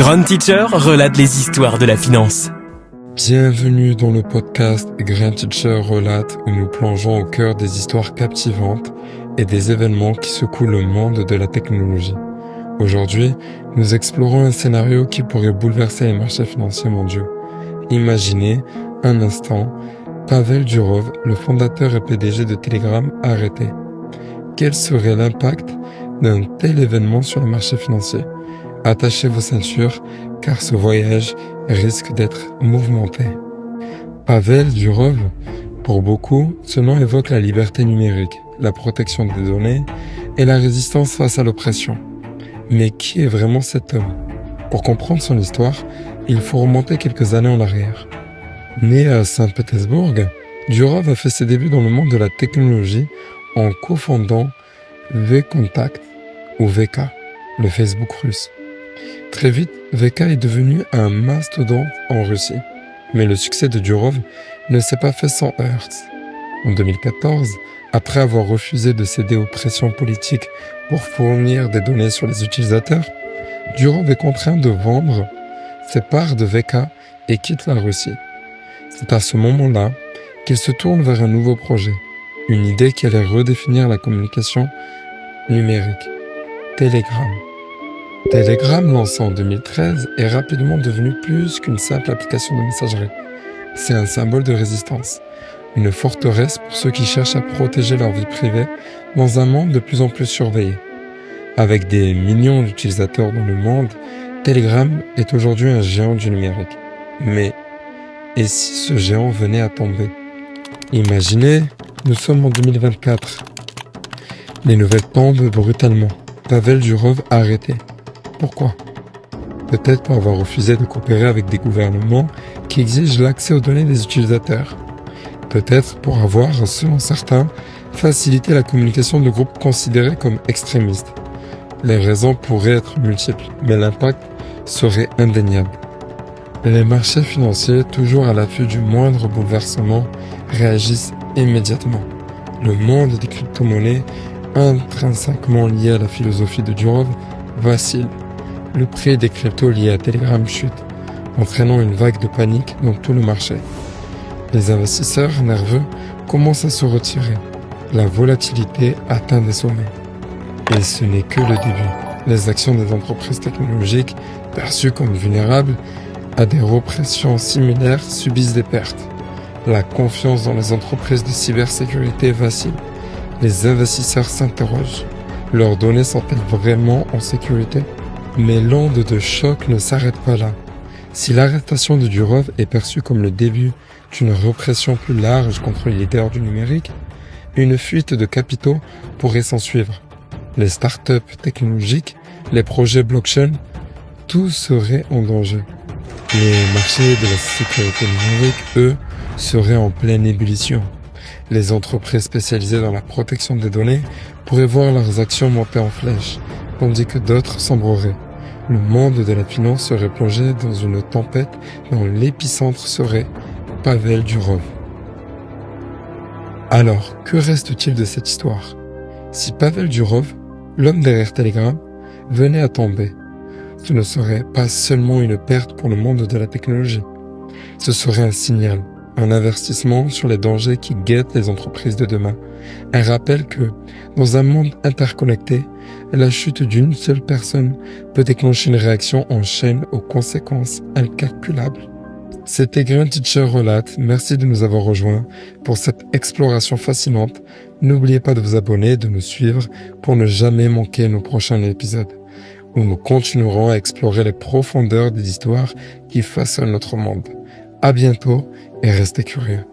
Grand Teacher relate les histoires de la finance. Bienvenue dans le podcast Grand Teacher relate où nous plongeons au cœur des histoires captivantes et des événements qui secouent le monde de la technologie. Aujourd'hui, nous explorons un scénario qui pourrait bouleverser les marchés financiers mondiaux. Imaginez un instant Pavel Durov, le fondateur et PDG de Telegram, arrêté. Quel serait l'impact d'un tel événement sur le marché financier ? Attachez vos ceintures car ce voyage risque d'être mouvementé. Pavel Durov, pour beaucoup, ce nom évoque la liberté numérique, la protection des données et la résistance face à l'oppression. Mais qui est vraiment cet homme ? Pour comprendre son histoire, il faut remonter quelques années en arrière. Né à Saint-Pétersbourg, Durov a fait ses débuts dans le monde de la technologie en cofondant VKontakte ou VK, le Facebook russe. Très vite, VK est devenu un mastodonte en Russie. Mais le succès de Durov ne s'est pas fait sans heurts. En 2014, après avoir refusé de céder aux pressions politiques pour fournir des données sur les utilisateurs, Durov est contraint de vendre ses parts de VK et quitte la Russie. C'est à ce moment-là qu'il se tourne vers un nouveau projet, une idée qui allait redéfinir la communication numérique, Telegram. Telegram, lancé en 2013, est rapidement devenu plus qu'une simple application de messagerie. C'est un symbole de résistance, une forteresse pour ceux qui cherchent à protéger leur vie privée dans un monde de plus en plus surveillé. Avec des millions d'utilisateurs dans le monde, Telegram est aujourd'hui un géant du numérique. Mais, et si ce géant venait à tomber ? Imaginez, nous sommes en 2024. Les nouvelles tombent brutalement. Pavel Durov arrêté. Pourquoi ? Peut-être pour avoir refusé de coopérer avec des gouvernements qui exigent l'accès aux données des utilisateurs. Peut-être pour avoir, selon certains, facilité la communication de groupes considérés comme extrémistes. Les raisons pourraient être multiples, mais l'impact serait indéniable. Les marchés financiers, toujours à l'affût du moindre bouleversement, réagissent immédiatement. Le monde des crypto-monnaies, intrinsèquement lié à la philosophie de Durov, vacille. Le prix des cryptos liés à Telegram chute, entraînant une vague de panique dans tout le marché. Les investisseurs nerveux commencent à se retirer. La volatilité atteint des sommets. Et ce n'est que le début. Les actions des entreprises technologiques, perçues comme vulnérables à des repressions similaires, subissent des pertes. La confiance dans les entreprises de cybersécurité vacille. Les investisseurs s'interrogent. Leurs données sont-elles vraiment en sécurité ? Mais l'onde de choc ne s'arrête pas là. Si l'arrestation de Durov est perçue comme le début d'une répression plus large contre les leaders du numérique, une fuite de capitaux pourrait s'en suivre. Les startups technologiques, les projets blockchain, tout serait en danger. Les marchés de la sécurité numérique, eux, seraient en pleine ébullition. Les entreprises spécialisées dans la protection des données pourraient voir leurs actions monter en flèche, tandis que d'autres sombreraient. Le monde de la finance serait plongé dans une tempête dont l'épicentre serait Pavel Durov. Alors, que reste-t-il de cette histoire ? Si Pavel Durov, l'homme derrière Telegram, venait à tomber, ce ne serait pas seulement une perte pour le monde de la technologie. Ce serait un signal, un avertissement sur les dangers qui guettent les entreprises de demain. Un rappel que, dans un monde interconnecté, la chute d'une seule personne peut déclencher une réaction en chaîne aux conséquences incalculables. C'était Grand Teacher Relate. Merci de nous avoir rejoints pour cette exploration fascinante. N'oubliez pas de vous abonner et de nous suivre pour ne jamais manquer nos prochains épisodes, où nous continuerons à explorer les profondeurs des histoires qui façonnent notre monde. À bientôt et restez curieux.